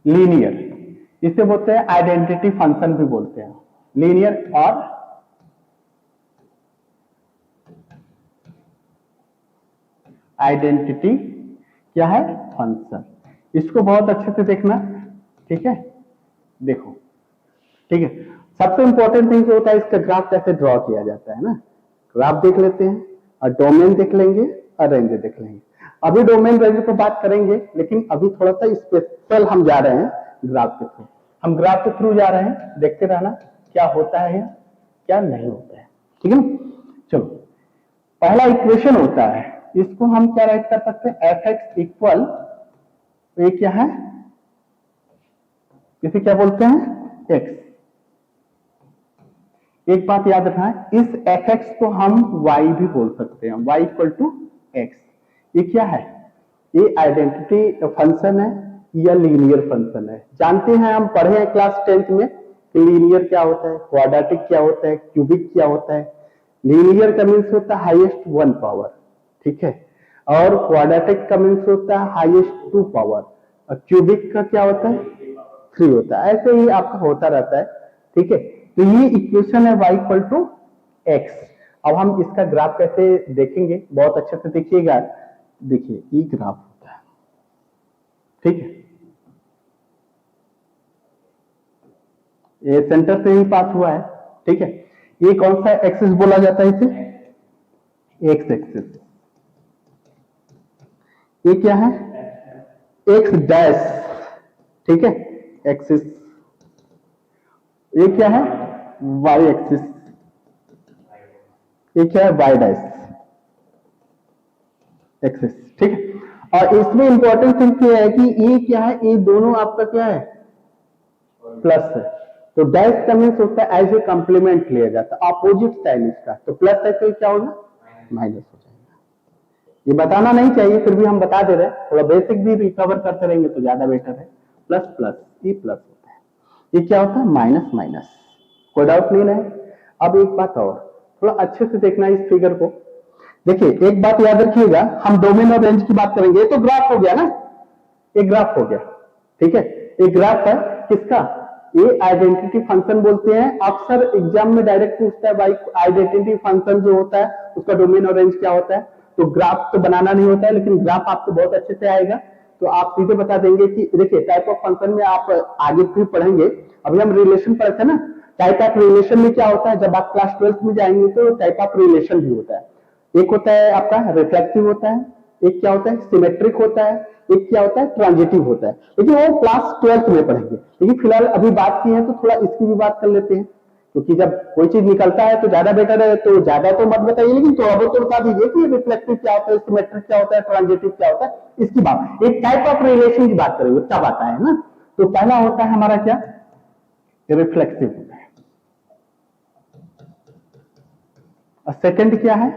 Linear, इसे बोलते हैं आइडेंटिटी फंक्शन भी बोलते हैं, लीनियर और आइडेंटिटी क्या है, फंक्शन। इसको बहुत अच्छे से देखना, ठीक है, देखो, ठीक है। सबसे इंपॉर्टेंट थिंग होता है इसका ग्राफ कैसे ड्रॉ किया जाता है ना। ग्राफ देख लेते हैं और डोमेन देख लेंगे और रेंज देख लेंगे। अभी डोमेन रेंज पर बात करेंगे, लेकिन अभी थोड़ा सा स्पेशल हम जा रहे हैं ग्राफ के थ्रू। हम ग्राफ के थ्रू जा रहे हैं, देखते रहना क्या होता है क्या नहीं होता है, ठीक है ना। चलो, पहला इक्वेशन होता है, इसको हम क्या राइट कर सकते हैं, एफ एक्स इक्वल, ये क्या है, इसे क्या बोलते हैं, एक्स। एक बात याद रखना है, इस एफ एक्स को हम वाई भी बोल सकते हैं, वाई इक्वल टू एक्स। ये क्या है, ये आइडेंटिटी फंक्शन है या लीनियर फंक्शन है। जानते हैं, हम पढ़े हैं क्लास 10th में कि लीनियर क्या होता है, क्वाड्रेटिक क्या होता है, क्यूबिक क्या होता है। लीनियर का मीन्स होता है हाईएस्ट 1 पावर, ठीक है, और क्वाड्रेटिक का मीन्स होता है हाईएस्ट 2 पावर, और क्यूबिक का क्या होता है, 3 होता है। ऐसे ही आपका होता रहता है, ठीक है। तो ये इक्वेशन है y इक्वल टू एक्स। अब हम इसका ग्राफ कैसे देखेंगे, बहुत अच्छे से देखिएगा। देखिए, ये ग्राफ होता है, ठीक है, ये सेंटर से ही पास हुआ है, ठीक है। ये कौन सा एक्सिस बोला जाता है, इसे एक्स एक्सिस। ये क्या है, एक्स डैश, ठीक है, एक्सिस। ये क्या है, वाई एक्सिस। ये क्या है, वाई डैश एक्सिस, ठीक है। और इसमें इंपॉर्टेंट थिंग क्या है कि ये क्या है, ये दोनों आपका क्या है, प्लस है। तो डैश का मीन्स होता है एज ए कंप्लीमेंट लिया जाता है, अपोजिट साइन इसका। तो प्लस है तो क्या होगा, माइनस हो जाएगा। ये बताना नहीं चाहिए, फिर भी हम बता दे रहे हैं, थोड़ा बेसिक भी रिकवर करते रहेंगे तो ज्यादा बेटर है। प्लस प्लस, ये प्लस होता है, ये क्या होता है, माइनस माइनस। कोई डाउट नहीं है। अब एक बात और, थोड़ा अच्छे से देखना इस फिगर को। देखिए, एक बात याद रखिएगा, हम डोमेन और रेंज की बात करेंगे। ये तो ग्राफ हो गया ना, एक ग्राफ हो गया, ठीक है। एक ग्राफ है किसका, ये आइडेंटिटी फंक्शन बोलते हैं। अक्सर एग्जाम में डायरेक्ट पूछता है भाई आइडेंटिटी फंक्शन जो होता है उसका डोमेन और रेंज क्या होता है। तो ग्राफ तो बनाना नहीं होता है, लेकिन ग्राफ आपको बहुत अच्छे से आएगा, तो आप सीधे बता देंगे कि देखिए टाइप ऑफ फंक्शन में आप आगे फिर पढ़ेंगे। अभी हम रिलेशन पढ़े थे ना, टाइप ऑफ रिलेशन में क्या होता है, जब आप क्लास 12th में जाएंगे तो टाइप ऑफ रिलेशन भी होता है। एक होता है आपका रिफ्लेक्सिव होता है, एक क्या होता है सिमेट्रिक होता है, एक क्या होता है ट्रांजिटिव होता है। लेकिन वो क्लास 12th में पढ़ेंगे। लेकिन फिलहाल अभी बात की है तो थोड़ा इसकी भी बात कर लेते हैं, क्योंकि जब कोई चीज निकलता है तो ज्यादा बेटर है। तो ज्यादा तो मत बताइए, लेकिन थोड़ा बहुत तो बता दीजिए कि रिफ्लेक्टिव क्या होता है, सिमेट्रिक क्या होता है, ट्रांजिटिव क्या होता है, इसकी बात। एक टाइप ऑफ रिलेशन की बात करेंगे तब आता है ना। तो पहला होता है हमारा क्या, रिफ्लेक्सिव होता है, और सेकंड क्या है,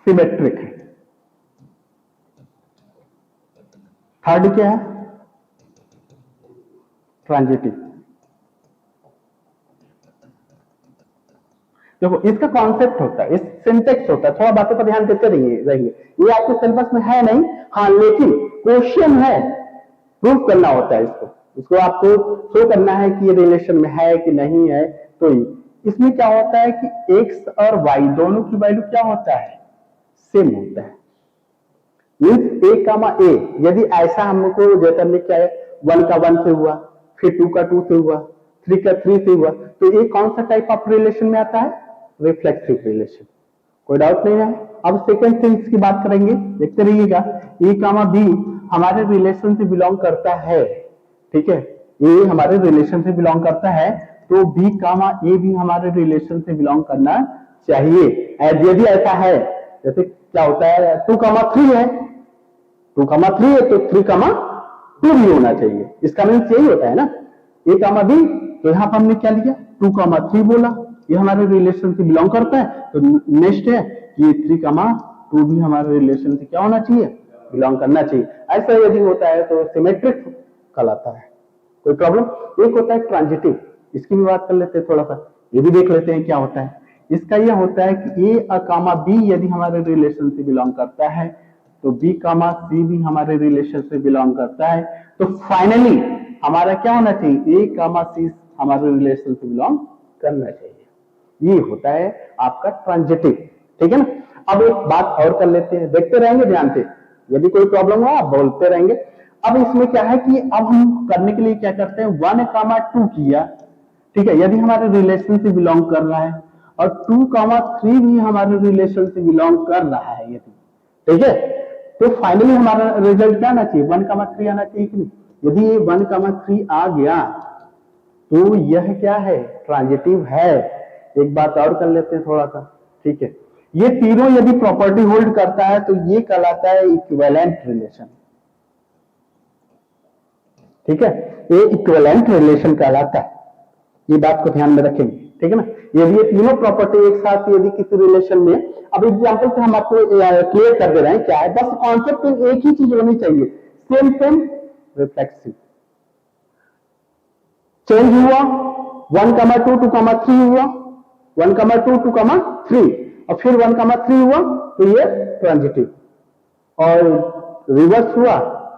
सिमेट्रिक है, थर्ड क्या है, ट्रांजिटिव। देखो, इसका कॉन्सेप्ट होता है, इस सिंटेक्स होता है, थोड़ा बातों पर ध्यान देते रहेंगे। ये आपके सिलेबस में है नहीं, हाँ, लेकिन क्वेश्चन है, प्रूफ करना होता है इसको आपको शो करना है कि ये रिलेशन में है कि नहीं है। तो इसमें क्या होता है कि एक्स और वाई दोनों की वैल्यू क्या होता है, सेम होता है। मीन्स ए कामा ए, यदि ऐसा हमको जैसे हमने क्या है, 1 का 1 से हुआ, फिर 2 का 2 से हुआ, 3 का 3 से हुआ, तो ये कौन सा टाइप ऑफ रिलेशन में आता है, रिफ्लेक्सिव रिलेशन। कोई डाउट नहीं है। अब सेकंड थिंग्स की बात करेंगे, देखते रहिएगा। ए कामा बी हमारे रिलेशन से बिलोंग करता है, ठीक है, ए हमारे रिलेशन से बिलोंग करता है, तो बी कामा ए भी हमारे रिलेशन से बिलोंग करना चाहिए। यदि ऐसा है, जैसे क्या होता है 2 कामा 3 है, 2 कामा 3 है तो 3 कामा 2 भी होना चाहिए। इसका मीन्स यही होता है ना, ए कामा बी। तो यहां पर हमने क्या लिया, 2 कामा 3 बोला, ये हमारे रिलेशन से बिलोंग करता है। तो नेक्स्ट है ये 3 कामा 2 भी हमारे रिलेशन से क्या होना चाहिए, बिलोंग करना चाहिए। ऐसा यदि होता है तो सिमेट्रिक कहलाता है। कोई प्रॉब्लम। एक होता है ट्रांजिटिव, इसकी भी बात कर लेते हैं थोड़ा सा, ये भी देख लेते हैं क्या होता है। इसका यह होता है कि ए कामा बी यदि हमारे रिलेशन से बिलोंग करता है तो बी कामा सी भी हमारे रिलेशन से बिलोंग करता है। तो फाइनली हमारा क्या होना चाहिए, ए कामा सी हमारे रिलेशन से बिलोंग करना चाहिए। ये होता है आपका ट्रांजिटिव, ठीक है ना। अब एक बात और कर लेते हैं, देखते रहेंगे ध्यान से, यदि कोई प्रॉब्लम हो आप बोलते रहेंगे। अब इसमें क्या है कि अब हम करने के लिए क्या करते हैं, 1 कामा 2 किया, ठीक है, यदि हमारे रिलेशन से बिलोंग कर रहा है, और 2 कामा 3 भी हमारे रिलेशन से बिलोंग कर रहा है यदि, ठीक है, तो फाइनली हमारा रिजल्ट क्या आना चाहिए, 1 कामा 3 आना चाहिए कि नहीं। यदि ये 1 कामा 3 आ गया तो यह क्या है, ट्रांजिटिव है। एक बात और कर लेते हैं थोड़ा सा, ठीक है, ये तीनों यदि प्रॉपर्टी होल्ड करता है तो ये कहलाता है इक्विवेलेंट रिलेशन, ठीक है, ये इक्विवेलेंट रिलेशन कहलाता है। ये बात को ध्यान में रखेंगे, ठीक है ना। यदि ये तीनों प्रॉपर्टी एक साथ यदि किसी रिलेशन में, अब एग्जांपल से हम आपको क्लियर कर दे रहे हैं क्या है, बस कॉन्सेप्ट एक ही चीज होनी चाहिए, सेम सेम रिफ्लेक्सिव। चेंज हुआ 1 कामा 2 2 कामा 3 हुआ, 1 कामा 2 2 कामा 3, और फिर 1 कामा 3 हुआ तो ये ट्रांजिटिव। और रिवर्स हुआ,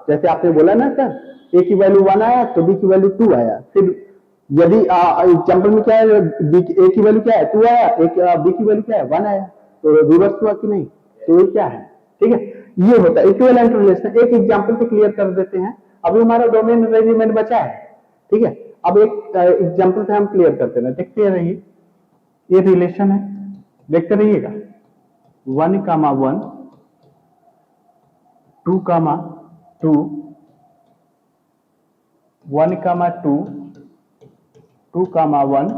जैसे आपने बोला ना सर, ए की वैल्यू 1 आया तो बी की वैल्यू 2 आया, फिर यदि एग्जाम्पल में क्या है, ए की वैल्यू क्या है 2 आया, बी की वैल्यू क्या है 1 आया, तो रिवर्स हुआ कि नहीं, तो ये क्या है, ठीक है, ये होता है इक्विवेलेंट रिलेशन। एक एग्जाम्पल से क्लियर कर देते हैं, अभी हमारा डोमेन रेजिमेंट बचा है, ठीक है। अब एक एग्जाम्पल से हम क्लियर करते हैं, देखते रहिए, ये रिलेशन है, देखते रहिएगा, 1 कामा 1, 2 कामा 2, 1 कामा 2, 2 कामा 1,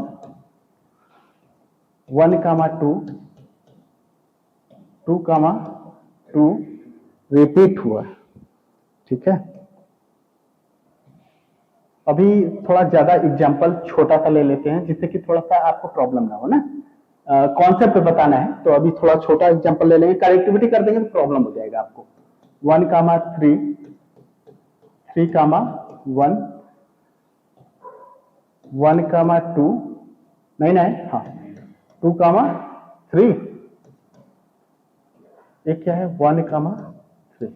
1 कामा 2, 2 कामा 2 रिपीट हुआ, ठीक है। अभी थोड़ा ज्यादा एग्जांपल छोटा सा ले लेते हैं जिससे कि थोड़ा सा आपको प्रॉब्लम ना हो ना, कॉन्सेप्ट बताना है, तो अभी थोड़ा छोटा एग्जांपल ले लेंगे, कनेक्टिविटी कर देंगे तो प्रॉब्लम हो जाएगा आपको। 1 कामा 3, 3 कामा 1, 1 कामा 2, नहीं हाँ 2 कामा 3, एक क्या है 1 कामा 3,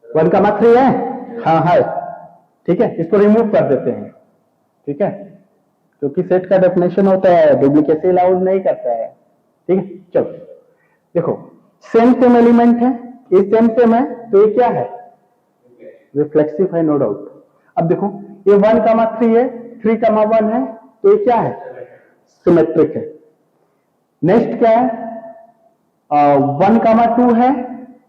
1 कामा 3 है, हाँ है, ठीक है, इसको रिमूव कर देते हैं, ठीक है, क्योंकि सेट का डेफिनेशन होता है डुप्लीकेसी अलाउड नहीं करता है, ठीक है। चलो देखो, सेम सेम एलिमेंट है, ये सेम सेम है, तो ये क्या है, रिफ्लेक्सिव है, नो डाउट। अब देखो ये 1 कामा 3 है, 3 कामा 1 है, तो ये क्या है, सिमेट्रिक है। नेक्स्ट क्या है, 1 कामा 2 है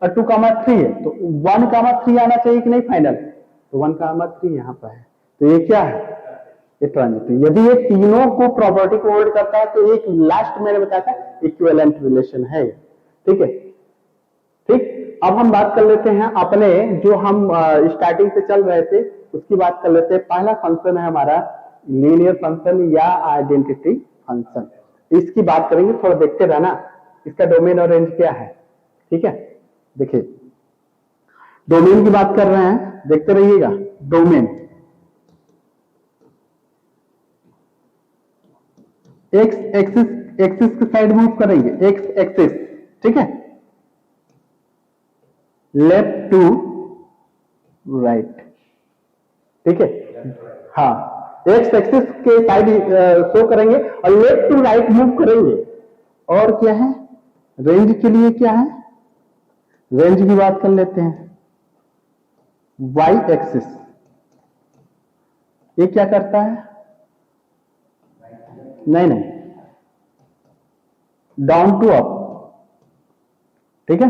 और 2 कामा 3 है, तो 1 कामा 3 आना चाहिए कि नहीं फाइनल, तो 1 कामा 3 यहां पर है, तो ये क्या है, ये ट्रांजिटिव। यदि ये तीनों को प्रॉपर्टी को होल्ड करता है तो एक लास्ट मैंने बताया था इक्विवेलेंट रिलेशन है, ठीक है, ठीक। अब हम बात कर लेते हैं अपने जो हम स्टार्टिंग से चल रहे थे उसकी बात कर लेते हैं। पहला फंक्शन है हमारा लीनियर फंक्शन या आइडेंटिटी फंक्शन, इसकी बात करेंगे, थोड़ा देखते रहना, इसका डोमेन और रेंज क्या है, ठीक है। देखिए डोमेन की बात कर रहे हैं, देखते रहिएगा, डोमेन एक्स एक्सिस की साइड मूव करेंगे, एक्स एक्सिस, ठीक है, लेफ्ट टू राइट, ठीक है, हाँ एक्स एक्सिस के साइड शो करेंगे और लेफ्ट टू राइट मूव करेंगे। और क्या है, रेंज के लिए क्या है, रेंज की बात कर लेते हैं, वाई एक्सिस, ये क्या करता है, नहीं डाउन टू अप, ठीक है,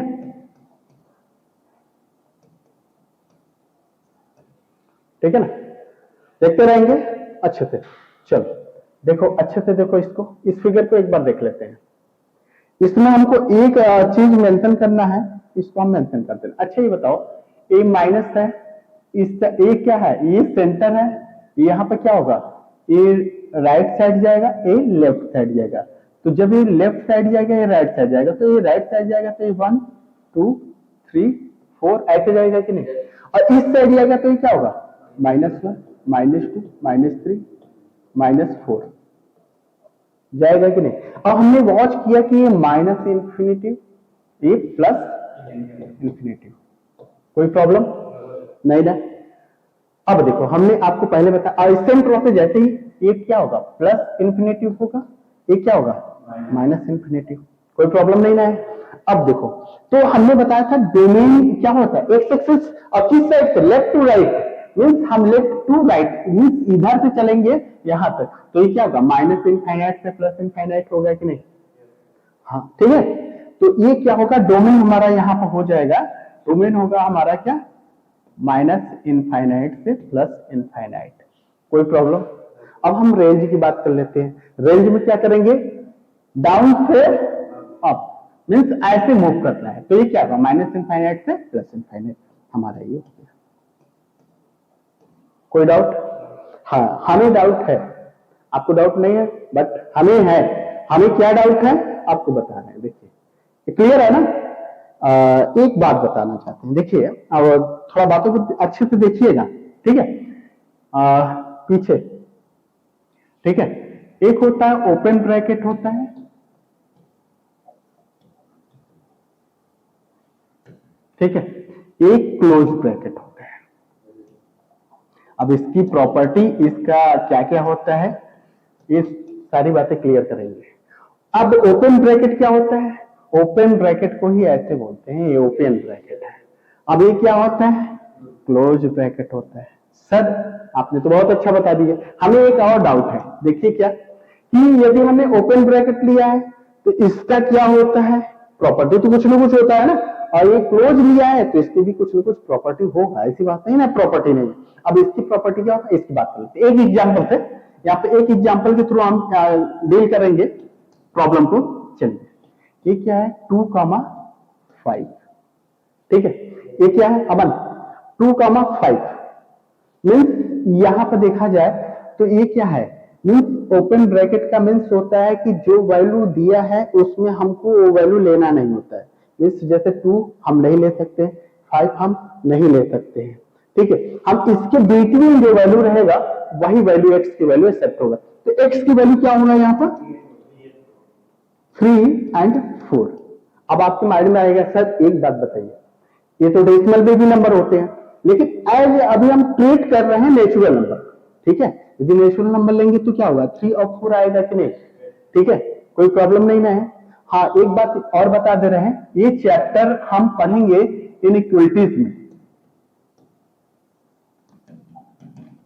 ठीक है ना, देखते रहेंगे अच्छे से। चलो देखो अच्छे से देखो, इसको, इस फिगर को एक बार देख लेते हैं। इसमें हमको एक चीज मेंशन करना है, इसको हम मेंशन करते हैं। अच्छा ये बताओ, ए माइनस है, इसका ए क्या है, ये सेंटर है, यहां पर क्या होगा, ए राइट साइड जाएगा, ए लेफ्ट साइड जाएगा, तो जब ये लेफ्ट साइड जाएगा ये राइट साइड जाएगा, तो ये राइट साइड जाएगा तो ये 1 2 3 4 ऐसे जाएगा कि नहीं, और इस साइड जाएगा तो ये क्या होगा, -1 -2 -3 -4 जाएगा कि नहीं। अब हमने वॉच किया कि ये -∞ ये प्लस इन्फिनिटी। कोई प्रॉब्लम नहीं ना। अब देखो हमने आपको पहले बताया सेम प्रोसेस, जैसे ही ये क्या होगा प्लस इन्फिनिटी होगा, ये क्या होगा माइनस इन्फिनिटी। कोई प्रॉब्लम नहीं ना है। अब देखो तो हमने बताया था डोमेन क्या होता है, एक्स एक्सिस और किस साइड से, लेफ्ट टू राइट, मींस हम लेफ्ट टू राइट मींस इधर से चलेंगे यहां तक, तो ये क्या होगा माइनस इनफाइनाइट से प्लस इनफाइनाइट होगा कि नहीं। हाँ ठीक है, तो ये क्या होगा डोमेन हमारा यहां पर हो जाएगा, डोमेन होगा हमारा क्या माइनस इनफाइनाइट से प्लस इनफाइनाइट। कोई प्रॉब्लम। अब हम रेंज की बात कर लेते हैं। रेंज में क्या करेंगे, डाउन से अप, मींस ऐसे मूव करना है, तो ये क्या होगा माइनस इनफाइनाइट से प्लस इनफाइनाइट हमारा ये हो गया। कोई डाउट। हाँ हमें डाउट है, आपको डाउट नहीं है, बट हमें है। हमें क्या डाउट है आपको बता रहे हैं। देखिए क्लियर है ना। एक बात बताना चाहते हैं, देखिए अब थोड़ा बातों को अच्छे से देखिएगा, ठीक है। पीछे ठीक है, एक होता है ओपन ब्रैकेट होता है, ठीक है, एक क्लोज ब्रैकेट होता है। अब इसकी प्रॉपर्टी, इसका क्या क्या होता है, ये सारी बातें क्लियर करेंगे। अब ओपन ब्रैकेट क्या होता है, ओपन ब्रैकेट को ही ऐसे बोलते हैं, ये ओपन ब्रैकेट है। अब ये क्या होता है क्लोज ब्रैकेट होता है। सर आपने तो बहुत अच्छा बता दिया। हमें एक और डाउट है, देखिए क्या कि यदि हमने ओपन ब्रैकेट लिया है तो इसका क्या होता है, प्रॉपर्टी तो कुछ ना कुछ होता है ना, और ये क्लोज लिया है तो इसकी भी कुछ ना कुछ प्रॉपर्टी होगा, ऐसी बात नहीं ना प्रॉपर्टी नहीं। अब इसकी प्रॉपर्टी क्या होता है इसकी बात करते हैं एक एग्जाम्पल से, यहाँ पे एक एग्जाम्पल के थ्रू हम डील करेंगे प्रॉब्लम को। चलिए ये क्या है 2,5, ठीक है, ये क्या है अमन 2,5 मीन्स यहां पर देखा जाए तो ये क्या है मीन्स ओपन ब्रैकेट का मीन्स होता है कि जो वैल्यू दिया है उसमें हमको वो वैल्यू लेना नहीं होता है। मीन्स जैसे 2 हम नहीं ले सकते, 5 हम नहीं ले सकते हैं, ठीक है। हम इसके बिटवीन जो वैल्यू रहेगा वही वैल्यू एक्स की वैल्यू एक्सेप्ट होगा। तो एक्स की वैल्यू क्या होगा यहाँ पर 3 और 4। अब आपके माइंड में आएगा सर एक बात बताइए, ये तो डेसिमल में भी नंबर होते हैं, लेकिन एज अभी हम ट्रीट कर रहे हैं नेचुरल नंबर, ठीक है। यदि नेचुरल नंबर लेंगे तो क्या होगा 3 और 4 आएगा कि नहीं, ठीक है, कोई प्रॉब्लम नहीं ना है। हाँ एक बात और बता दे रहे हैं, ये चैप्टर हम पढ़ेंगे इनइक्वालिटीज में।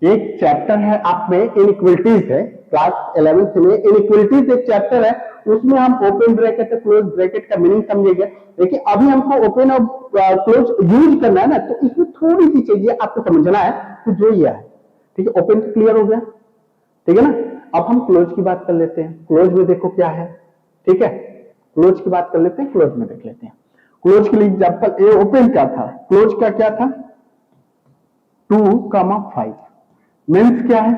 एक चैप्टर है आप में इनइक्वालिटीज है, क्लास 11th में इनइक्वालिटीज एक चैप्टर है, उसमें हम ओपन ब्रैकेट और क्लोज ब्रैकेट का मीनिंग समझेंगे। देखिए अभी हमको ओपन और क्लोज यूज करना है ना, तो इसमें थोड़ी सी चीजें आपको समझना है, तो जो ये है, ठीक है। ओपन तो क्लियर हो गया, ठीक है ना। अब हम क्लोज की बात कर लेते हैं। क्लोज में देखो क्या है, ठीक है, क्लोज की बात कर लेते हैं, क्लोज में देख लेते हैं। क्लोज के लिए एग्जाम्पल ये ओपन का था, क्लोज का क्या था 2,5 मीन्स क्या है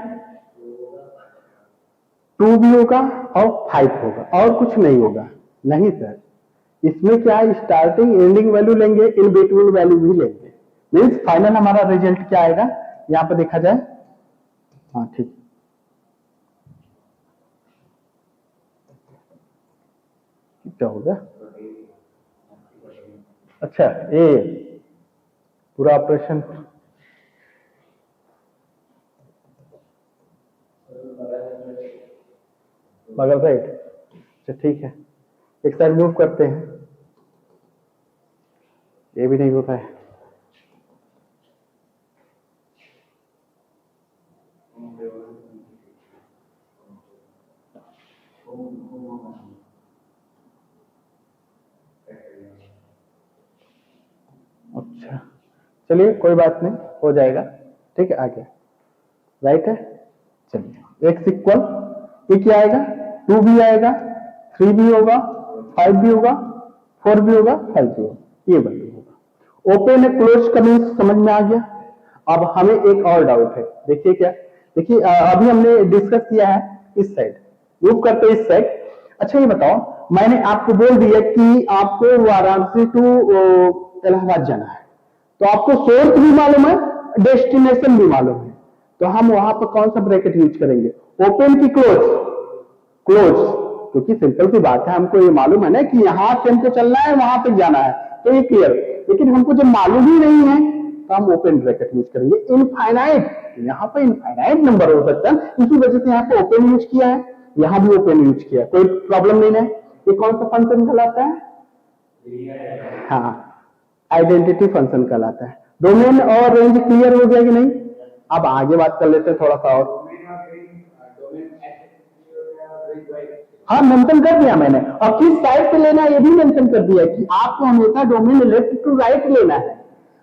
2 भी होगा और 5 होगा और कुछ नहीं होगा। नहीं सर, इसमें क्या है स्टार्टिंग एंडिंग वैल्यू लेंगे, इन बिटवीन वैल्यू भी लेंगे, मीन्स फाइनल हमारा रिजल्ट क्या आएगा यहां पर देखा जाए। हाँ ठीक, क्या होगा, अच्छा ये पूरा ऑपरेशन बगल साइड, अच्छा ठीक है, एक साइड मूव करते हैं, ये भी नहीं होता है। अच्छा चलिए कोई बात नहीं, हो जाएगा, ठीक है, आगे राइट है। चलिए एक्स इक्वल ये क्या आएगा 2 भी आएगा, 3 भी होगा, 5 भी होगा, 4 भी होगा, 5 भी होगा, ये वैल्यू होगा। ओपन है क्लोज का मीन्स समझ में आ गया। अब हमें एक और डाउट है, देखिए क्या, देखिए अभी हमने डिस्कस किया है इस साइड, मूव करते इस साइड। अच्छा ये बताओ, मैंने आपको बोल दिया कि आपको वाराणसी टू इलाहाबाद जाना है, तो आपको सोर्स भी मालूम है, डेस्टिनेशन भी मालूम है, तो हम वहां पर कौन सा ब्रैकेट यूज करेंगे, ओपन की क्लोज, क्लोज, क्योंकि सिंपल सी बात है, हमको ये मालूम है ना कि यहाँ से हमको चलना है, वहां तक जाना है, तो ये क्लियर। लेकिन हमको जब मालूम ही नहीं है तो हम ओपन ब्रैकेट यूज करेंगे। इनफाइनाइट, यहाँ पर इनफाइनाइट नंबर हो सकता है, इसी वजह से यहाँ पे ओपन यूज किया है, यहाँ भी ओपन यूज किया, कोई प्रॉब्लम नहीं है। ये कौन सा फंक्शन कहलाता है? हाँ, आइडेंटिटी फंक्शन कहलाता है। डोमेन और रेंज क्लियर हो गया कि नहीं? अब आगे बात कर लेते हैं थोड़ा सा और। हाँ, मेंशन कर दिया मैंने, और किस साइड से लेना है ये भी मेंशन कर दिया कि आपको हमेशा डोमेन लेफ्ट टू राइट लेना है,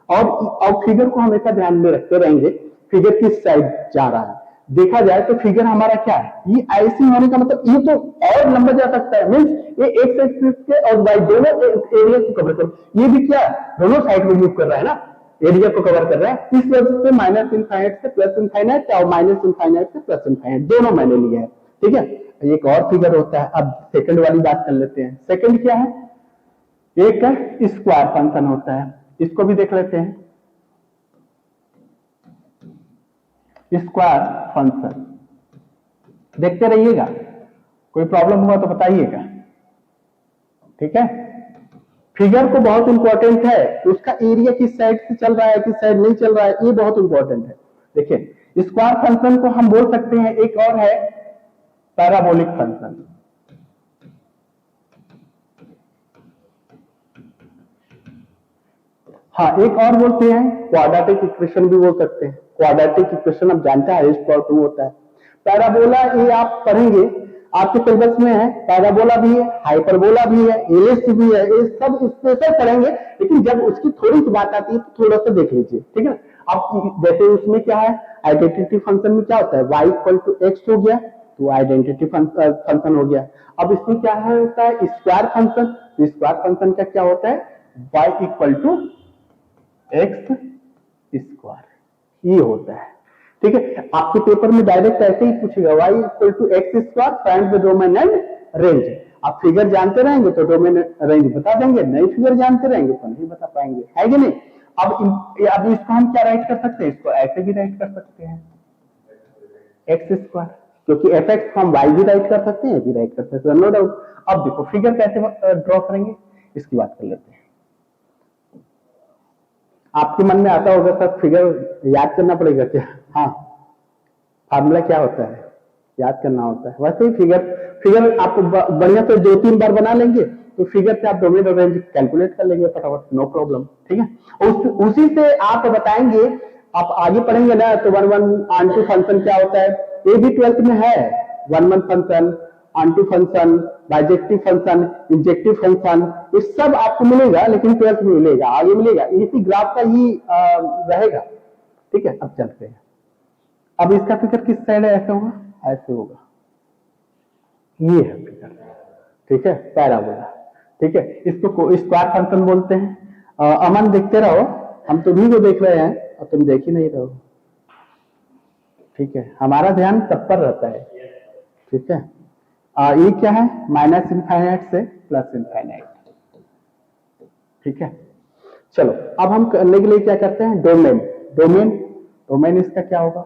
और फिगर को हमेशा ध्यान में रखते रहेंगे, फिगर किस साइड जा रहा है। देखा जाए तो फिगर हमारा क्या है, ये ऐसी होने का मतलब ये तो और लंबा जा सकता है, मीन्स ये एक्स एक्सिस के और वाई दोनों एरिया को कवर कर, ये भी क्या दोनों साइड में मूव कर रहा है ना, एरिया को कवर कर रहा है। इस वजह से माइनस इनफाइनाइट से प्लस इनफाइनाइट और माइनस इनफाइनाइट से प्लस इनफाइनाइट दोनों मैंने लिया है, ठीक है। एक और फिगर होता है। अब सेकंड वाली बात कर लेते हैं। सेकंड क्या है? एक स्क्वायर फंक्शन होता है, इसको भी देख लेते हैं। स्क्वायर फंक्शन देखते रहिएगा, कोई प्रॉब्लम हुआ तो बताइएगा, ठीक है। फिगर को बहुत इंपॉर्टेंट है, उसका एरिया किस साइड से चल रहा है, किस साइड नहीं चल रहा है, ये बहुत इंपॉर्टेंट है। देखिए, स्क्वायर फंक्शन को हम बोल सकते हैं, एक और है पैराबोलिक फंक्शन। हाँ, एक और बोलते हैं क्वाड्रेटिक इक्वेशन भी बोल सकते हैं। क्वाड्रेटिक इक्वेशन आप जानते हैं R=2 होता है। पैराबोला ये आप पढ़ेंगे, आपके सिलेबस में है, पैराबोला भी है, हाइपरबोला भी है, एलिप्स भी है, ये सब स्पेशल पढ़ेंगे, लेकिन जब उसकी थोड़ी सी बात आती है तो थोड़ा सा देख लीजिए, ठीक है। अब जैसे उसमें क्या है, आइडेंटिटी फंक्शन में क्या होता है, y=x हो गया तो आइडेंटिटी फंक्शन हो गया। अब इसमें क्या है होता है स्क्वायर फंक्शन, तो स्क्वायर फंक्शन का क्या होता है y=x स्क्वायर, ये होता है, ठीक है। आपके पेपर में डायरेक्ट ऐसे ही पूछेगा y=x square, find the domain and range. आप फिगर जानते रहेंगे तो डोमेन रेंज बता देंगे, नहीं फिगर जानते रहेंगे तो नहीं बता पाएंगे, है कि नहीं। अब इसको हम क्या राइट कर सकते हैं, इसको ऐसे भी राइट कर सकते हैं x स्क्वायर, क्योंकि fx को हम y भी राइट कर सकते हैं, ये भी राइट कर सकते हैं, नो डाउट। अब देखो फिगर कैसे ड्रॉ करेंगे, इसकी बात कर लेते हैं। आपके मन में आता होगा सर फिगर याद करना पड़ेगा क्या? हाँ, फार्मूला क्या होता है, याद करना होता है। वैसे ही फिगर आप बढ़िया से 2-3 बार बना लेंगे तो फिगर से आप डोमेन और रेंज कैलकुलेट कर लेंगे फटाफट, नो प्रॉब्लम, ठीक है। उसी से आप बताएंगे, आप आगे पढ़ेंगे ना तो 1-1 फंक्शन क्या होता है, ये भी 12th में है। 1-1 function, onto function, bijective function, injective function, ये सब आपको मिलेगा, लेकिन 12th में मिलेगा, आगे मिलेगा, इसी ग्राफ का ही रहेगा, ठीक है। अब चलते हैं, अब इसका फिगर किस साइड है, ऐसे होगा, ऐसे होगा, ये है फिगर, ठीक है, पैराबोला, ठीक है। इसको स्क्वायर फंक्शन बोलते हैं। अमन देखते रहो, हम तुम्ही को देख रहे हैं और तुम देख ही नहीं रहो, ठीक है, हमारा ध्यान सब पर रहता है, ठीक है। ये क्या है, माइनस इनफाइनाइट से प्लस इनफाइनाइट, ठीक है। चलो अब हम करने के लिए क्या करते हैं, डोमेन इसका क्या होगा,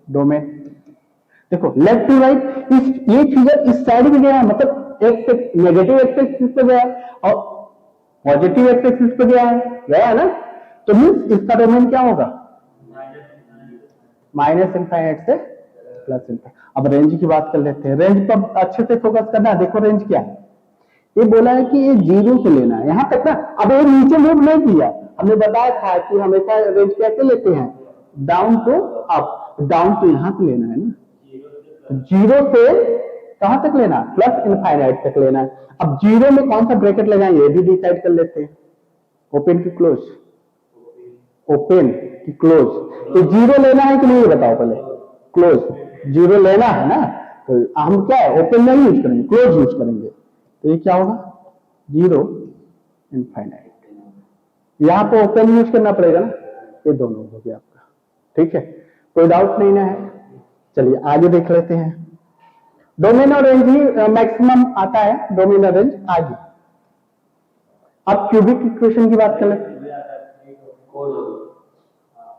डोमेन देखो लेफ्ट टू राइट, ये फिगर इस साइड में गया, मतलब नेगेटिव एक्स एक्सिस पे गया और पॉजिटिव एक्स एक्सिस पे गया ना, तो मींस इसका डोमेन क्या होगा, माइनस इनफाइनाइट से प्लस इनफाइनाइट। अब रेंज की बात कर लेते हैं, रेंज पर अच्छे से फोकस करना है। देखो रेंज क्या है, ये बोला है कि ये 0 से लेना है, यहां तक ना। अब ये नीचे मूव नहीं किया, हमने बताया था कि हमेशा रेंज कैसे लेते हैं, down to up, down to यहां से लेना है ना, 0 से कहां तक लेना, प्लस इनफाइनाइट तक लेना है। अब 0 में कौन सा ब्रैकेट लगाएंगे ये भी डिसाइड कर लेते हैं, ओपन की क्लोज, ओपन की क्लोज। तो 0 लेना है कि नहीं ये बताओ पहले, क्लोज 0 लेना है ना, तो हम क्या है ओपन नहीं यूज करेंगे, क्लोज यूज करेंगे। तो ये क्या होगा, 0 इनफाइनाइट, यहां पे ओपन यूज करना पड़ेगा ना, ये दोनों हो गया आपका, ठीक है, कोई डाउट नहीं ना है। चलिए आगे देख लेते हैं, डोमेन और रेंज ही मैक्सिमम आता है, डोमेन और रेंज आगे। अब क्यूबिक इक्वेशन की बात कर लेते हैं,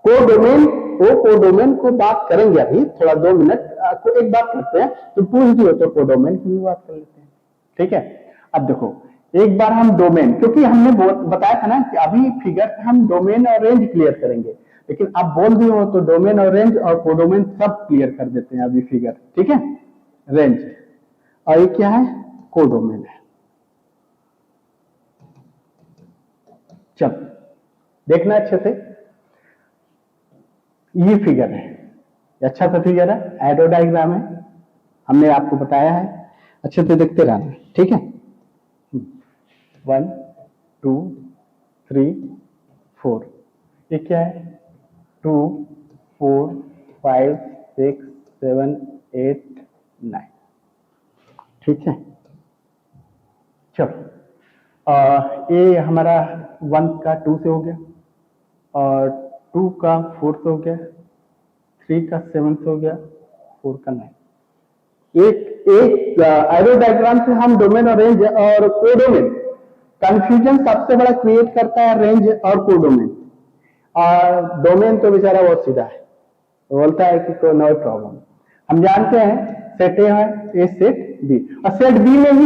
कोडोमेन को बात करेंगे अभी थोड़ा 2 मिनट, आपको एक बात करते हैं, तो पूछ दियो तो कोडोमेन की भी बात कर लेते हैं। ठीक है, अब देखो एक बार हम डोमेन, क्योंकि हमने बताया था ना कि अभी फिगर हम डोमेन और रेंज क्लियर करेंगे, लेकिन आप बोल दिए हो तो डोमेन और रेंज और कोडोमेन सब क्लियर कर देते हैं अभी फिगर। ठीक है, रेंज और ये क्या है, कोडोमेन है। चल देखना अच्छे से, ये फिगर है, अच्छा सा फिगर है, एरो डायग्राम है, हमने आपको बताया है, अच्छे से देखते रहना। ठीक है, 1 2 3 4, ये क्या है, 2 4 5 6 7 8 9। ठीक है, चलो ये हमारा 1 का 2 से हो गया, और 2 का 4 से हो गया, 3 का 7 से हो गया, 4 का 9। एक एरो डायग्राम से हम डोमेन और रेंज और कोडोमेन, कंफ्यूजन सबसे बड़ा क्रिएट करता है रेंज और कोडोमेन, और डोमेन तो बेचारा बहुत सीधा है, बोलता है कि कोई नो प्रॉब्लम। हम जानते हैं सेट ए है, ए सेट बी, और सेट बी में ही